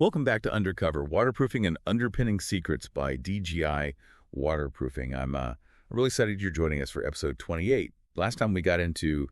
Welcome back to Undercover, Waterproofing and Underpinning Secrets by DGI Waterproofing. I'm really excited you're joining us for episode 28. Last time we got into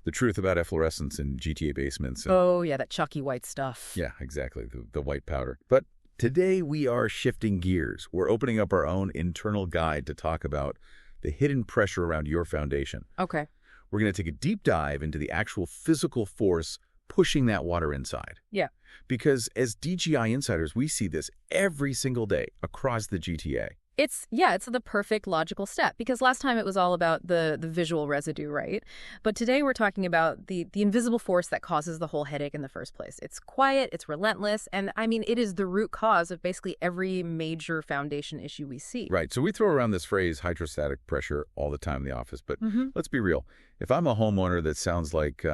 the truth about efflorescence in GTA basements. Oh, yeah, that chalky white stuff. Yeah, exactly, the white powder. But today we are shifting gears. We're opening up our own internal guide to talk about the hidden pressure around your foundation. Okay. We're going to take a deep dive into the actual physical force pushing that water inside. Yeah. Because as DGI insiders, we see this every single day across the GTA. It's the perfect logical step, because last time it was all about the visual residue, right? But today we're talking about the invisible force that causes the whole headache in the first place. It's quiet, it's relentless, and I mean, it is the root cause of basically every major foundation issue we see. Right. So we throw around this phrase hydrostatic pressure all the time in the office, but let's be real. If I'm a homeowner, that sounds like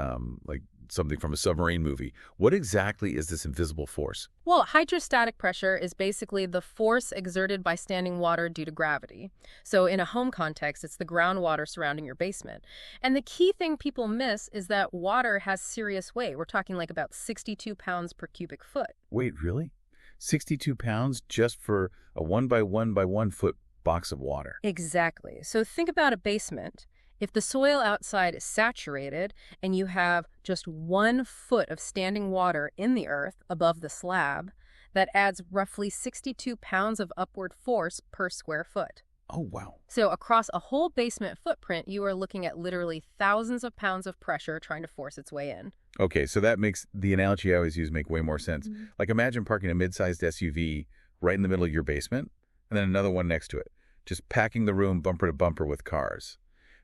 something from a submarine movie. What exactly is this invisible force? Well, hydrostatic pressure is basically the force exerted by standing water due to gravity. So in a home context, it's the groundwater surrounding your basement. And the key thing people miss is that water has serious weight. We're talking like about 62 pounds per cubic foot. Wait, really? 62 pounds just for a 1 by 1 by 1 foot box of water? Exactly. So think about a basement. If the soil outside is saturated and you have just 1 foot of standing water in the earth above the slab, that adds roughly 62 pounds of upward force per square foot. Oh, wow. So across a whole basement footprint, you are looking at literally thousands of pounds of pressure trying to force its way in. Okay, so that makes the analogy I always use make way more sense. Like imagine parking a mid-sized SUV right in the middle of your basement and then another one next to it, just packing the room bumper to bumper with cars.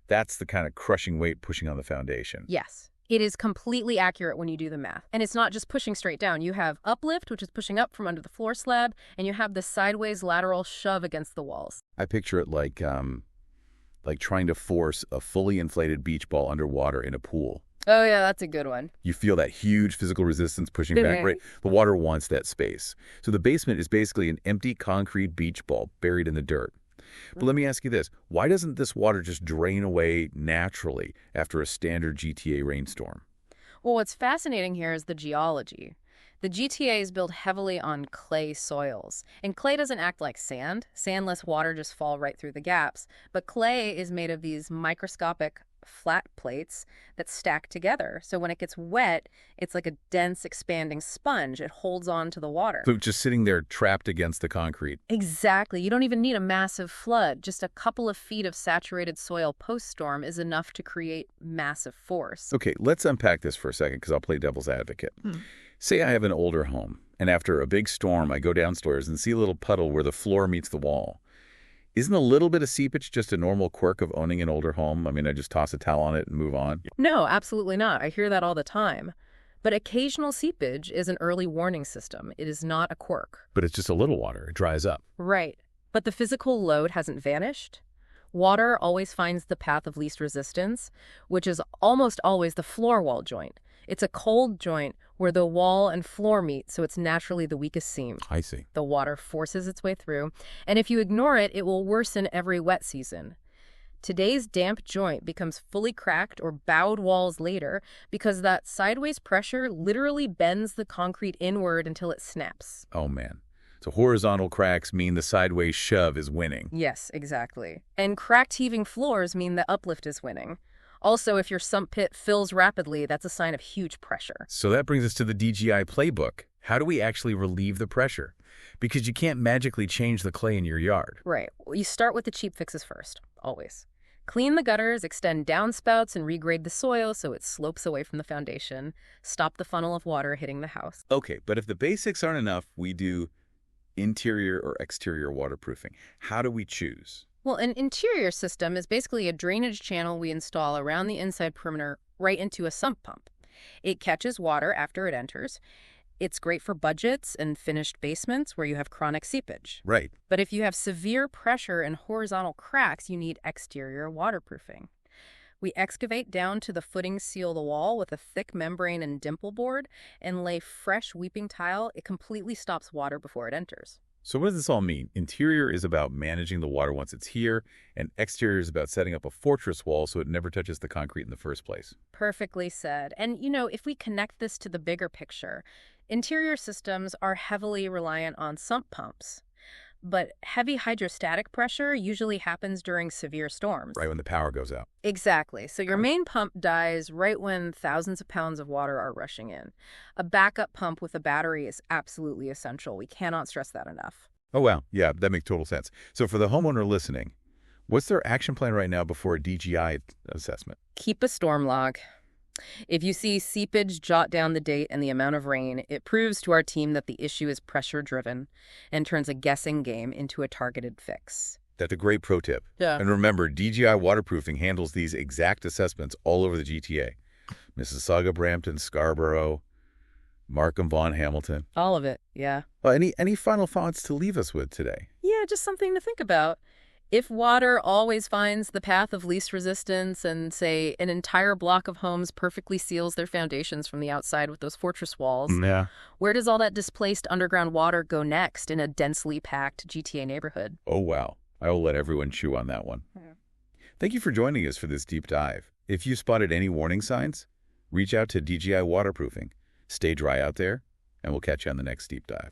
That's the kind of crushing weight pushing on the foundation. Yes. It is completely accurate when you do the math. And it's not just pushing straight down. You have uplift, which is pushing up from under the floor slab, and you have the sideways lateral shove against the walls. I picture it like trying to force a fully inflated beach ball underwater in a pool. Oh, yeah, that's a good one. You feel that huge physical resistance pushing back, right? The water wants that space. So the basement is basically an empty concrete beach ball buried in the dirt. But let me ask you this. Why doesn't this water just drain away naturally after a standard GTA rainstorm? Well, what's fascinating here is the geology. The GTA is built heavily on clay soils. And clay doesn't act like sand. Sand lets water just fall right through the gaps. But clay is made of these microscopic flat plates that stack together. So when it gets wet, it's like a dense, expanding sponge. It holds on to the water. So just sitting there trapped against the concrete. Exactly. You don't even need a massive flood. Just a couple of feet of saturated soil post-storm is enough to create massive force. Okay, let's unpack this for a second because I'll play devil's advocate. Say I have an older home, and after a big storm, I go downstairs and see a little puddle where the floor meets the wall. Isn't a little bit of seepage just a normal quirk of owning an older home? I mean, I just toss a towel on it and move on. No, absolutely not. I hear that all the time. But occasional seepage is an early warning system. It is not a quirk. But it's just a little water. It dries up. Right. But the physical load hasn't vanished. Water always finds the path of least resistance, which is almost always the floor wall joint. It's a cold joint where the wall and floor meet, so it's naturally the weakest seam. I see. The water forces its way through, and if you ignore it, it will worsen every wet season. Today's damp joint becomes fully cracked or bowed walls later because that sideways pressure literally bends the concrete inward until it snaps. Oh, man. So horizontal cracks mean the sideways shove is winning. Yes, exactly. And cracked heaving floors mean the uplift is winning. Also, if your sump pit fills rapidly, that's a sign of huge pressure. So that brings us to the DGI playbook. How do we actually relieve the pressure? Because you can't magically change the clay in your yard. Right. You start with the cheap fixes first, always. Clean the gutters, extend downspouts, and regrade the soil so it slopes away from the foundation. Stop the funnel of water hitting the house. Okay, but if the basics aren't enough, we do interior or exterior waterproofing. How do we choose? Well, an interior system is basically a drainage channel we install around the inside perimeter right into a sump pump. It catches water after it enters. It's great for budgets and finished basements where you have chronic seepage. Right. But if you have severe pressure and horizontal cracks, you need exterior waterproofing. We excavate down to the footings, seal the wall with a thick membrane and dimple board, and lay fresh weeping tile. It completely stops water before it enters. So what does this all mean? Interior is about managing the water once it's here, and exterior is about setting up a fortress wall so it never touches the concrete in the first place. Perfectly said. And, if we connect this to the bigger picture, Interior systems are heavily reliant on sump pumps, but heavy hydrostatic pressure usually happens during severe storms. Right when the power goes out. Exactly. So your main pump dies right when thousands of pounds of water are rushing in. A backup pump with a battery is absolutely essential. We cannot stress that enough. Oh, wow. Yeah, that makes total sense. So for the homeowner listening, what's their action plan right now before a DGI assessment? Keep a storm log. If you see seepage, jot down the date and the amount of rain. It proves to our team that the issue is pressure-driven and turns a guessing game into a targeted fix. That's a great pro tip. Yeah. And remember, DGI Waterproofing handles these exact assessments all over the GTA. Mississauga, Brampton, Scarborough, Markham, Vaughan, Hamilton. All of it, yeah. Well, any final thoughts to leave us with today? Yeah, just something to think about. If water always finds the path of least resistance and, say, an entire block of homes perfectly seals their foundations from the outside with those fortress walls, Yeah. where does all that displaced underground water go next in a densely packed GTA neighborhood? Oh, wow. I will let everyone chew on that one. Yeah. Thank you for joining us for this deep dive. If you spotted any warning signs, reach out to DGI Waterproofing. Stay dry out there, and we'll catch you on the next deep dive.